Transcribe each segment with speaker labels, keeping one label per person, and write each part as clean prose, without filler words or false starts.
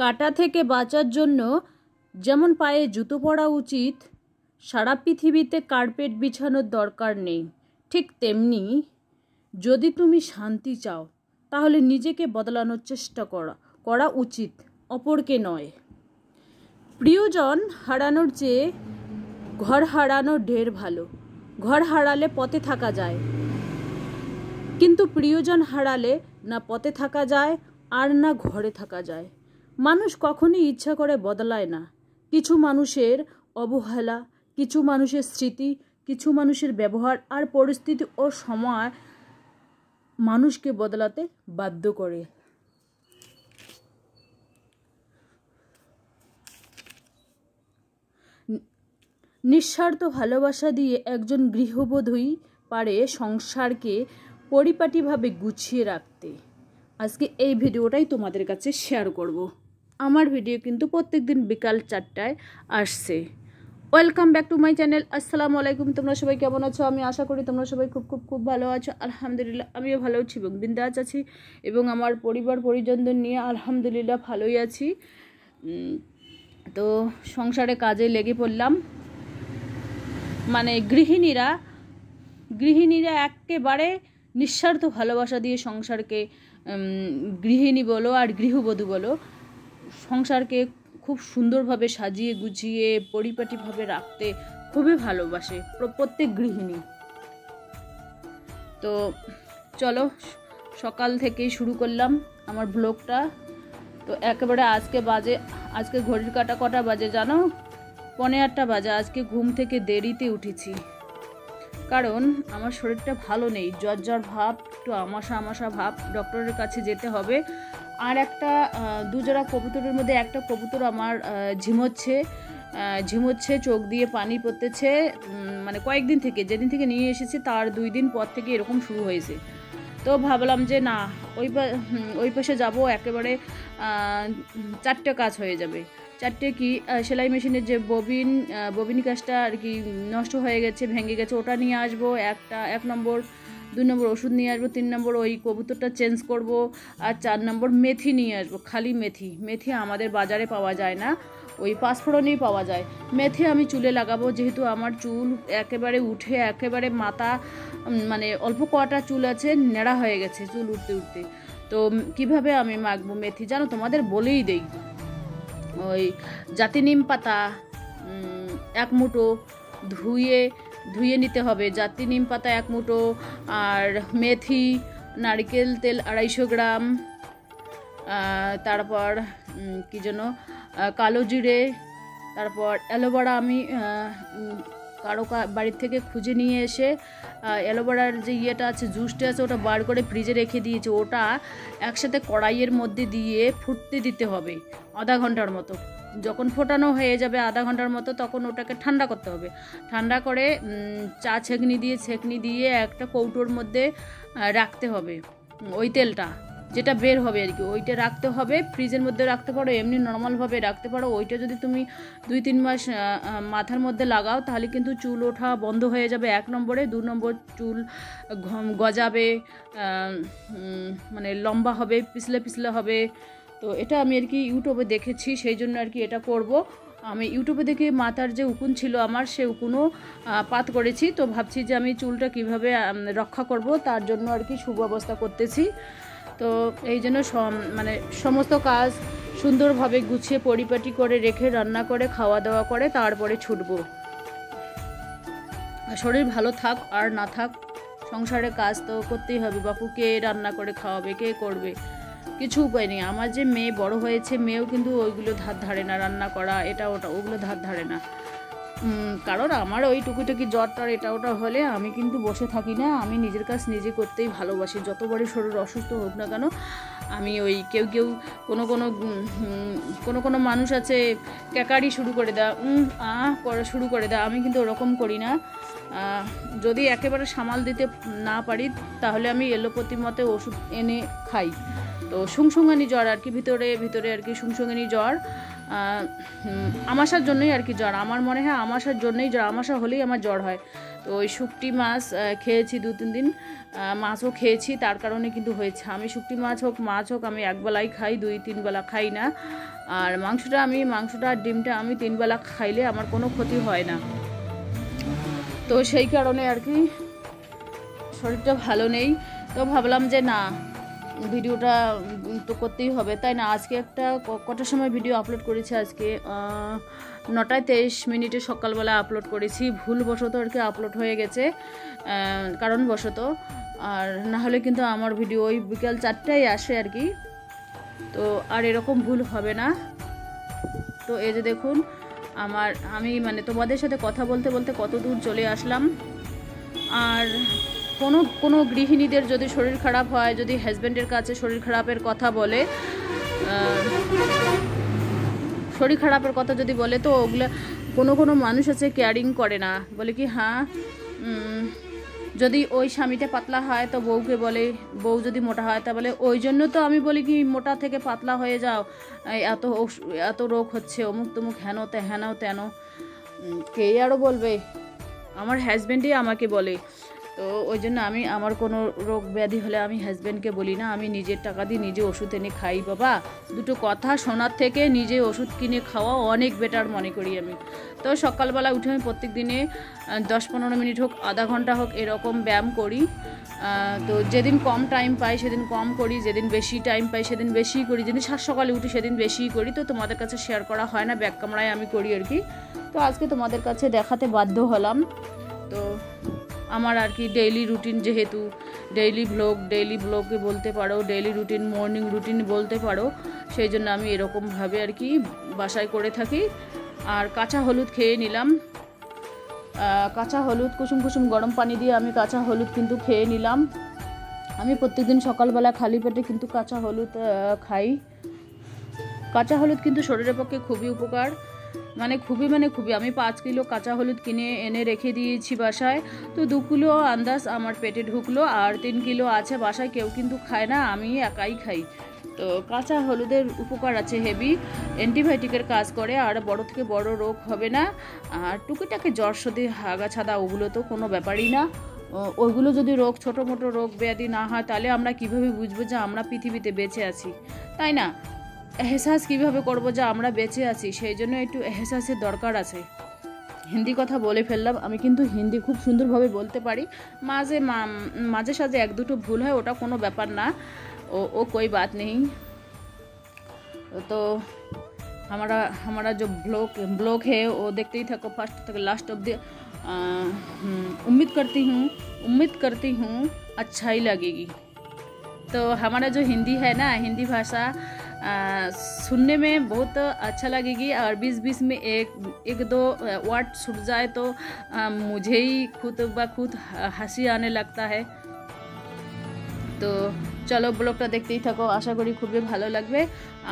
Speaker 1: কাটা থেকে বাঁচার জন্য যেমন পায়ে জুতো পরা উচিত, সারা পৃথিবীতে কার্পেট বিছানোর দরকার নেই, ঠিক তেমনি যদি তুমি শান্তি চাও তাহলে নিজেকে বদলানোর চেষ্টা করা উচিত, অপরকে নয়। প্রিয়জন হারানোর চেয়ে ঘর হারানো ঢের ভালো। ঘর হারালে পথে থাকা যায়, কিন্তু প্রিয়জন হারালে না পথে থাকা যায় আর না ঘরে থাকা যায়। মানুষ কখনোই ইচ্ছা করে বদলায় না। কিছু মানুষের অবহেলা, কিছু মানুষের স্মৃতি, কিছু মানুষের ব্যবহার আর পরিস্থিতি ও সময় মানুষকে বদলাতে বাধ্য করে। নিঃস্বার্থ ভালোবাসা দিয়ে একজন গৃহবধূই পারে সংসারকে পরিপাটিভাবে গুছিয়ে রাখতে। আজকে এই ভিডিওটাই তোমাদের কাছে শেয়ার করব। আমার ভিডিও কিন্তু প্রত্যেকদিন বিকাল 4টায় আসছে। Welcome back to my channel. আসসালামু আলাইকুম। তোমরা সবাই কেমন আছো? আমি আশা করি তোমরা সবাই খুব খুব খুব ভালো আছো। আলহামদুলিল্লাহ আমিও ভালো আছি এবং বিন্দাস আছি এবং আমার পরিবার পরিজনদের নিয়ে আলহামদুলিল্লাহ ভালোই আছি। তো সংসারে কাজে লেগে পড়লাম। মানে গৃহিণীরা একেবারে নিঃস্বার্থ ভালোবাসা দিয়ে সংসারকে, গৃহিণী বলো আর গৃহবধূ বলো, সংসারকে খুব সুন্দরভাবে সাজিয়ে গুছিয়ে পরিপাটিভাবে রাখতে খুবই ভালোবাসে প্রত্যেক গৃহিণী। তো চলো সকাল থেকেই শুরু করলাম আমার ব্লগটা। তো একেবারে আজকে ঘড়ির কাঁটা কটা বাজে জানো? 8:15 বাজে। আজকে ঘুম থেকে দেরিতে উঠেছি, কারণ আমার শরীরটা ভালো নেই, জ্বর ভাব, একটু আমাশা ভাব, ডক্টরের কাছে যেতে হবে। আর একটা দুজোড়া কবুতরের মধ্যে একটা কবুতর আমার ঝিমোচ্ছে, চোখ দিয়ে পানি পড়তেছে। মানে কয়েকদিন থেকে, যেদিন থেকে নিয়ে এসেছি তার 2 দিন পর থেকে এরকম শুরু হয়েছে। তো ভাবলাম যে না, ওই পাশে যাব, একেবারে 4টে কাজ হয়ে যাবে। 4টে কি, সেলাই মেশিনের যে ববিন কাজটা আর কি নষ্ট হয়ে গেছে, ভেঙে গেছে, ওটা নিয়ে আসবো 1 নম্বর, 2 নম্বর ওষুধ নিয়ে আসবো, 3 নম্বর ওই কবুতরটা চেঞ্জ করব, আর 4 নম্বর মেথি নিয়ে আসবো। খালি মেথি আমাদের বাজারে পাওয়া যায় না, ওই 5 ফোড়নেই পাওয়া যায়। মেথি আমি চুলে লাগাবো, যেহেতু আমার চুল একেবারে উঠে একেবারে মাথা, মানে অল্প কটা চুল আছে, নেড়া হয়ে গেছে চুল উঠতে। তো কিভাবে আমি মাখবো মেথি জানো? তোমাদের বলেই দেই। ওই জাতি নিম পাতা 1 মুঠো ধুয়ে নিতে হবে, জাতি নিম পাতা 1 মুঠো, আর মেথি, নারকেল তেল 250 গ্রাম, তারপর কি যেন কালো জিরে, তারপর অ্যালোভেরা আমি কারো বাড়ির থেকে খুঁজে নিয়ে এসে অ্যালোভেরার যে ইয়েটা আছে, জুসটা আছে, ওটা বার করে ফ্রিজে রেখে দিয়েছি। ওটা একসাথে কড়াইয়ের মধ্যে দিয়ে ফুটতে দিতে হবে আধা ঘন্টার মতো। যখন ফোটানো হয়ে যাবে আধা ঘন্টার মতো, তখন ওটাকে ঠান্ডা করতে হবে। ঠান্ডা করে চা ছেঁকনি দিয়ে একটা কৌটোর মধ্যে রাখতে হবে। ওই তেলটা যেটা বের হবে আর কি, ওইটা রাখতে হবে। ফ্রিজের মধ্যে রাখতে পারো, এমনি নর্মালভাবে রাখতে পারো। ওইটা যদি তুমি 2-3 মাস মাথার মধ্যে লাগাও, তাহলে কিন্তু চুল ওঠা বন্ধ হয়ে যাবে 1 নম্বরে। 2 নম্বর চুল গজাবে, মানে লম্বা হবে, পিছলে হবে। তো এটা আমি আর কি ইউটিউবে দেখেছি, সেই জন্য আর কি এটা করব। আমি ইউটিউবে দেখে মাথার যে উকুন ছিল আমার, সে উকুনও পাত করেছি। তো ভাবছি যে আমি চুলটা কিভাবে রক্ষা করব, তার জন্য আর কি সুব্যবস্থা করতেছি। তো এই জন্য মানে সমস্ত কাজ সুন্দরভাবে গুছিয়ে পরিপাটি করে রেখে, রান্না করে, খাওয়া দাওয়া করে তারপরে ছুটবো। শরীর ভালো থাক আর না থাক, সংসারে কাজ তো করতেই হবে। বাপু কে রান্না করে খাওয়াবে, কে করবে? কিছু উপায় নেই। আমার যে মেয়ে বড় হয়েছে, মেয়েও কিন্তু ওইগুলো ধার ধারে না, রান্না করা এটা ওটা ওগুলো ধার ধারে না। কারণ আমার ওই টুকিটাকি জ্বর টর এটা ওটা হলে আমি কিন্তু বসে থাকি না। আমি নিজের কাজ নিজে করতেই ভালোবাসি। যতবারই শরীর অসুস্থ হোক না কেন, আমি ওই কেউ কোনো মানুষ আছে ক্যাকারি শুরু করে দেয়, শুরু করে দেয়। আমি কিন্তু ওরকম করি না। যদি একেবারে সামাল দিতে না পারি, তাহলে আমি এলোপ্যাথি মতে ওষুধ এনে খাই। তো সুংসুঙানি জ্বর আর কি, ভিতরে আর কি সুংসুঙানি জ্বর, আমাশার জন্যই আর কি জ্বর। আমার মনে হয় আমাশার জন্যই জ্বর, আমাশা হলেই আমার জ্বর হয়। তো ওই শুকটি মাছ খেয়েছি 2-3 দিন, মাছও খেয়েছি, তার কারণে কিন্তু হয়েছে। আমি শুকটি মাছ হোক মাছ হোক আমি একবেলাই খাই, 2-3 বেলা খাই না। আর মাংসটা আর ডিমটা আমি 3 বেলা খাইলে আমার কোনো ক্ষতি হয় না। তো সেই কারণে আর কি শরীরটা ভালো নেই। তো ভাবলাম যে না, ভিডিওটা তো করতেই হবে, তাই না। আজকে একটা কটার সময় ভিডিও আপলোড করেছি, আজকে 9:23 সকালবেলা আপলোড করেছি। ভুলবশত আর কি আপলোড হয়ে গেছে, কারণবশত। আর না হলে কিন্তু আমার ভিডিও ওই বিকাল 4টায় আসে আর কি। তো আর এরকম ভুল হবে না। তো এই যে দেখুন আমি মানে তোমাদের সাথে কথা বলতে বলতে কত দূর চলে আসলাম। আর কোনো গৃহিণীদের যদি শরীর খারাপ হয়, যদি হাজব্যান্ডের কাছে শরীর খারাপের কথা বলে, যদি বলে, তো ওগুলো কোনো মানুষ আছে কেয়ারিং করে না, বলে কি হ্যাঁ যদি ওই স্বামীটা পাতলা হয় তো বউকে বলে, বউ যদি মোটা হয় তা বলে ওই জন্য তো আমি বলি কি মোটা থেকে পাতলা হয়ে যাও, এত রোগ হচ্ছে, অমুক তমুক হেন তেন। কে আরও বলবে? আমার হাজব্যান্ডই আমাকে বলে। তো ওই জন্য আমার কোনো রোগ ব্যাধি হলে আমি হাজব্যান্ডকে বলি না, আমি নিজের টাকা দিয়ে নিজে ওষুধ এনে খাই। বাবা, দুটো কথা শোনার থেকে নিজে ওষুধ কিনে খাওয়া অনেক বেটার মনে করি আমি। তো সকালবেলা উঠে আমি প্রত্যেক দিনে 10-15 মিনিট হোক, আধা ঘন্টা হোক, এরকম ব্যায়াম করি। তো যেদিন কম টাইম পাই সেদিন কম করি, যেদিন বেশি টাইম পাই সেদিন বেশি করি, যেদিন সকালে উঠি সেদিন বেশি করি। তো তোমাদের কাছে শেয়ার করা হয় না, ব্যাক ক্যামেরায় আমি করি আর কি। তো আজকে তোমাদের কাছে দেখাতে বাধ্য হলাম। তো আমার আর কি ডেইলি রুটিন, যেহেতু ডেইলি ব্লগে বলতে পারো, ডেইলি রুটিন, মর্নিং রুটিন বলতে পারো, সেই জন্য আমি এরকমভাবে আর কি বাসায় করে থাকি। আর কাঁচা হলুদ খেয়ে নিলাম, কাঁচা হলুদ কুসুম গরম পানি দিয়ে আমি কাঁচা হলুদ কিন্তু খেয়ে নিলাম। আমি প্রত্যেকদিন সকালবেলা খালি পেটে কিন্তু কাঁচা হলুদ খাই। কাঁচা হলুদ কিন্তু শরীরের পক্ষে খুবই উপকার, খুবই আমি 5 কিলো কাঁচা হলুদ কিনে এনে রেখে দিয়েছি বাসায়। তো 2 কিলো আন্দাজ আমার পেটে ঢুকলো, আর 3 কিলো আছে বাসায়, কেউ কিন্তু খায় না, আমি একাই খাই। তো কাঁচা হলুদের উপকার আছে হেভি, অ্যান্টিবায়োটিকের কাজ করে, আর বড় থেকে বড় রোগ হবে না। আর টুকিটাকে জ্বর সর্দি হাগা ছাদা ওগুলো তো কোনো ব্যাপারই না। ওইগুলো যদি ছোটো মোটো রোগ ব্যাধি না হয়, তাহলে আমরা কীভাবে বুঝবো যে আমরা পৃথিবীতে বেঁচে আছি, তাই না? এহসাস কীভাবে করবো যে আমরা বেঁচে আছি, সেই জন্য একটু এহসাসের দরকার আছে। হিন্দি কথা বলে ফেললাম, আমি কিন্তু হিন্দি খুব সুন্দরভাবে বলতে পারি। মাঝে সাঝে 1-2 ভুল হয়, ওটা কোনো ব্যাপার না, ও कोई बात नहीं। तो हमारा जो ब्लॉग है वो देखते ही थको फर्स्ट तक लास्ट ऑफ द। उम्मीद करती हूँ अच्छा ही लगेगी। तो हमारा जो हिंदी है ना, हिंदी भाषा सुनने में बहुत अच्छा लगेगी, और बीच में एक दो वर्ड छूट जाए तो मुझे ही खुद ब खुद हंसी आने लगता है। তো চলো ব্লগটা দেখতেই থাকো, আশা করি খুবই ভালো লাগবে।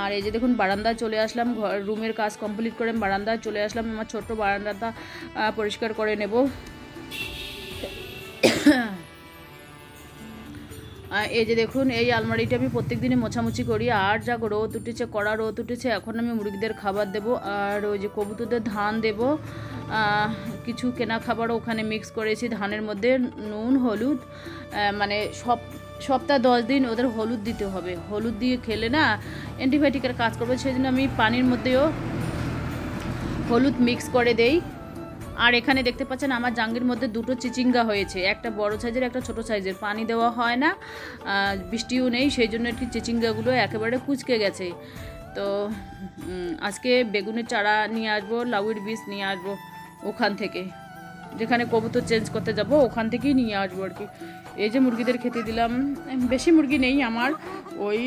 Speaker 1: আর এই যে দেখুন বারান্দায় চলে আসলাম, রুমের কাজ কমপ্লিট করে বারান্দায় চলে আসলাম। আমার ছোট্ট বারান্দাটা পরিষ্কার করে নেব। এই যে দেখুন, এই আলমারিটা আমি প্রত্যেক দিনে মোছামুছি করি। আর যা কড়া রোদ উঠেছে, এখন আমি মুরগিদের খাবার দেব, আর ওই যে কবুতরদের ধান দেব। কিছু কেনা খাবারও ওখানে মিক্স করেছি ধানের মধ্যে, নুন হলুদ, সপ্তাহে 10 দিন ওদের হলুদ দিতে হবে। হলুদ দিয়ে খেলে না অ্যান্টিবায়োটিকের কাজ করবে, সেই জন্য আমি পানির মধ্যেও হলুদ মিক্স করে দেই। আর এখানে দেখতে পাচ্ছেন আমার জাঙ্গির মধ্যে 2টো চিচিঙ্গা হয়েছে, একটা বড় সাইজের একটা ছোট সাইজের। পানি দেওয়া হয় না, বৃষ্টিও নেই, সেই জন্য একটি চিচিঙ্গাগুলো একেবারে কুচকে গেছে। তো আজকে বেগুনের চারা নিয়ে আসবো, লাউয়ের বীজ নিয়ে আসবো ওখান থেকে, যেখানে কবুতর চেঞ্জ করতে যাব ওখান থেকেই নিয়ে আসবো আর কি। এই যে মুরগিদের খেতে দিলাম, বেশি মুরগি নেই আমার, ওই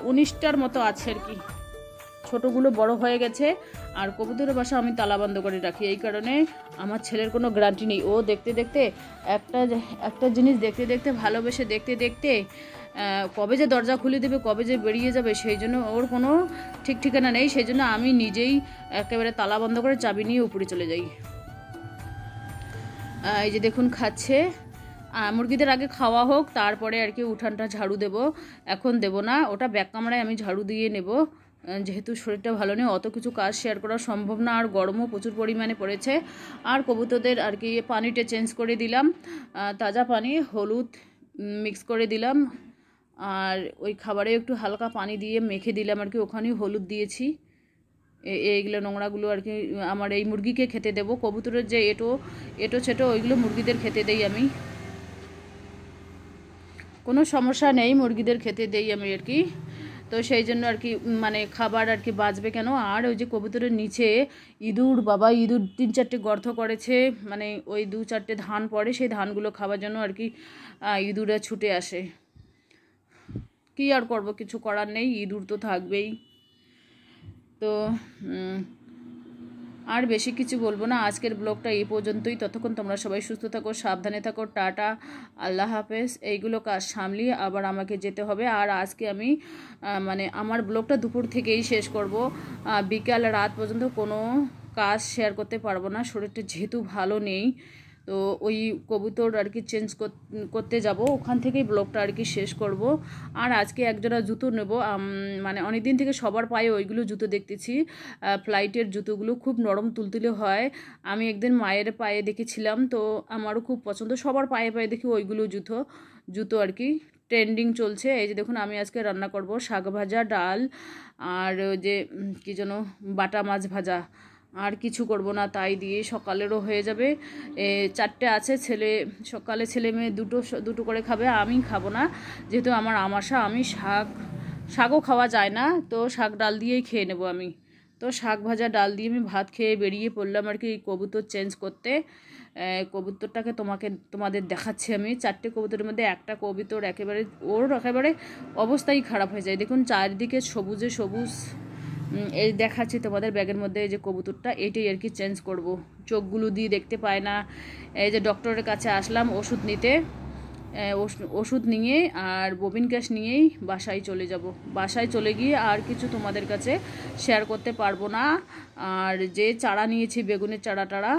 Speaker 1: 19টার মতো আছে আর কি। ছোটোগুলো বড় হয়ে গেছে, আর কবুতরের বাসা আমি তালাবন্ধ করে রাখি, এই কারণে আমার ছেলের কোনো গ্যারান্টি নেই। ও দেখতে একটা জিনিস দেখতে ভালোবেসে দেখতে কবে যে দরজা খুলে দেবে, কবে যে বেরিয়ে যাবে, সেই জন্য ওর কোনো ঠিক ঠিকানা নেই। সেই জন্য আমি নিজেই একেবারে তালা বন্ধ করে চাবি নিয়ে উপরে চলে যাই। এই যে দেখুন খাচ্ছে। মুরগিদের আগে খাওয়া হোক, তারপরে আর কি উঠানটা ঝাড়ু দেব, এখন দেব না, ওটা ব্যাক ক্যামেরায় আমি ঝাড়ু দিয়ে নেব। যেহেতু শরীরটা ভালো নেই অত কিছু কাজ শেয়ার করা সম্ভব না, আর গরমও প্রচুর পরিমাণে পড়েছে। আর কবুতরদের আর কি পানিটা চেঞ্জ করে দিলাম, তাজা পানি হলুদ মিক্স করে দিলাম, আর ওই খাবারে একটু হালকা পানি দিয়ে মেখে দিলাম আর কি, ওখানেই হলুদ দিয়েছি। এইগুলো নোংরাগুলো আর কি আমার এই মুরগিকে খেতে দেবো। কবুতরের যে এটো ছেটো ওইগুলো মুরগিদের খেতে দেই আমি, কোনো সমস্যা নেই, মুরগিদের খেতে দেই আমি আর কি। তো সেই জন্য আর কি মানে খাবার আর কি বাঁচবে কেন। আর ওই যে কবুতরের নিচে ইঁদুর, বাবা ইঁদুর 3-4টে গর্ত করেছে, মানে ওই 2-4টে ধান পড়ে, সেই ধানগুলো খাওয়ার জন্য আর কি ইঁদুরে ছুটে আসে। কি আর করব, কিছু করার নেই, ইঁদুর তো থাকবেই। তো আর বেশি কিছু বলবো না, আজকের ব্লগটা এই পর্যন্তই। ততক্ষণ তোমরা সবাই সুস্থ থাকো, সাবধানে থাকো, টাটা, আল্লাহ হাফেজ। এইগুলো কাজ সামলিয়ে আবার আমাকে যেতে হবে। আর আজকে আমি মানে আমার ব্লগটা দুপুর থেকেই শেষ করব, বিকাল রাত পর্যন্ত কোনো কাজ শেয়ার করতে পারবো না, শরীরটা যেহেতু ভালো নেই। তো ওই কবুতর আর কি চেঞ্জ করতে যাব, ওখান থেকেই ব্লগটা আর কি শেষ করব। আর আজকে একজোড়া জুতো নেব, মানে অনেক দিন থেকে সবার পায়ে ওইগুলো জুতো দেখতেছি, ফ্লাইটের জুতোগুলো খুব নরম তুলতুলে হয়। আমি একদিন মায়ের পায়ে দেখেছিলাম, তো আমারও খুব পছন্দ, সবার পায়ে পায়ে দেখি ওইগুলো জুতো আর কি ট্রেন্ডিং চলছে। এই যে দেখুন আমি আজকে রান্না করব শাক ভাজা, ডাল, আর যে কী যেন বাটা মাছ ভাজা, আর কিছু করব না, তাই দিয়ে সকালেরও হয়ে যাবে। 4টে আছে, সকালে ছেলে মেয়ে দুটো করে খাবে, আমি খাবো না, যেহেতু আমার আমাশা, আমি শাকও খাওয়া যায় না, তো শাক ডাল দিয়েই খেয়ে নেব আমি। তো শাক ভাজা ডাল দিয়ে আমি ভাত খেয়ে বেরিয়ে পড়লাম আর কি কবুতর চেঞ্জ করতে। কবুতরটাকে তোমাদের দেখাচ্ছি আমি। 4টে কবুতরের মধ্যে একটা কবুতর একেবারে অবস্থাই খারাপ হয়ে যায়। দেখুন চারিদিকে সবুজে সবুজ। এই দেখাচ্ছি তোমাদের ব্যাগের মধ্যে, এই যে কবুতরটা, এইটাই আর কি চেঞ্জ করব, চোখগুলো দিয়ে দেখতে পায় না। এই যে ডক্টরের কাছে আসলাম ওষুধ নিতে, ওষুধ নিয়ে আর ববিন ক্যাশ নিয়েই বাসায় চলে যাব। বাসায় চলে গিয়ে আর কিছু তোমাদের কাছে শেয়ার করতে পারবো না। আর যে চারা নিয়েছি বেগুনের চারা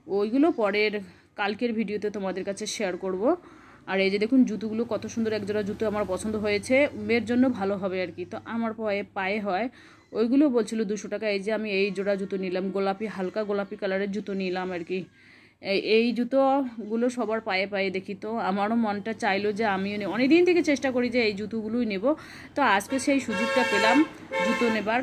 Speaker 1: ওইগুলো কালকের ভিডিওতে তোমাদের কাছে শেয়ার করব। আর এই যে দেখুন জুতোগুলো কত সুন্দর, একজোড়া জুতো আমার পছন্দ হয়েছে, মেয়ের জন্য ভালো হবে আর কি, তো আমার পায়ে হয়, ওইগুলো বলছিল 200 টাকা। এই যে আমি এই জোড়া জুতো নিলাম, হালকা গোলাপি কালারের জুতো নিলাম আর কি। এই জুতোগুলো সবার পায়ে পায়ে দেখি, তো আমারও মনটা চাইলো যে আমিও অনেক দিন থেকে চেষ্টা করি যে এই জুতোগুলোই নেব। তো আজকে সেই সুযোগটা পেলাম জুতো নেবার।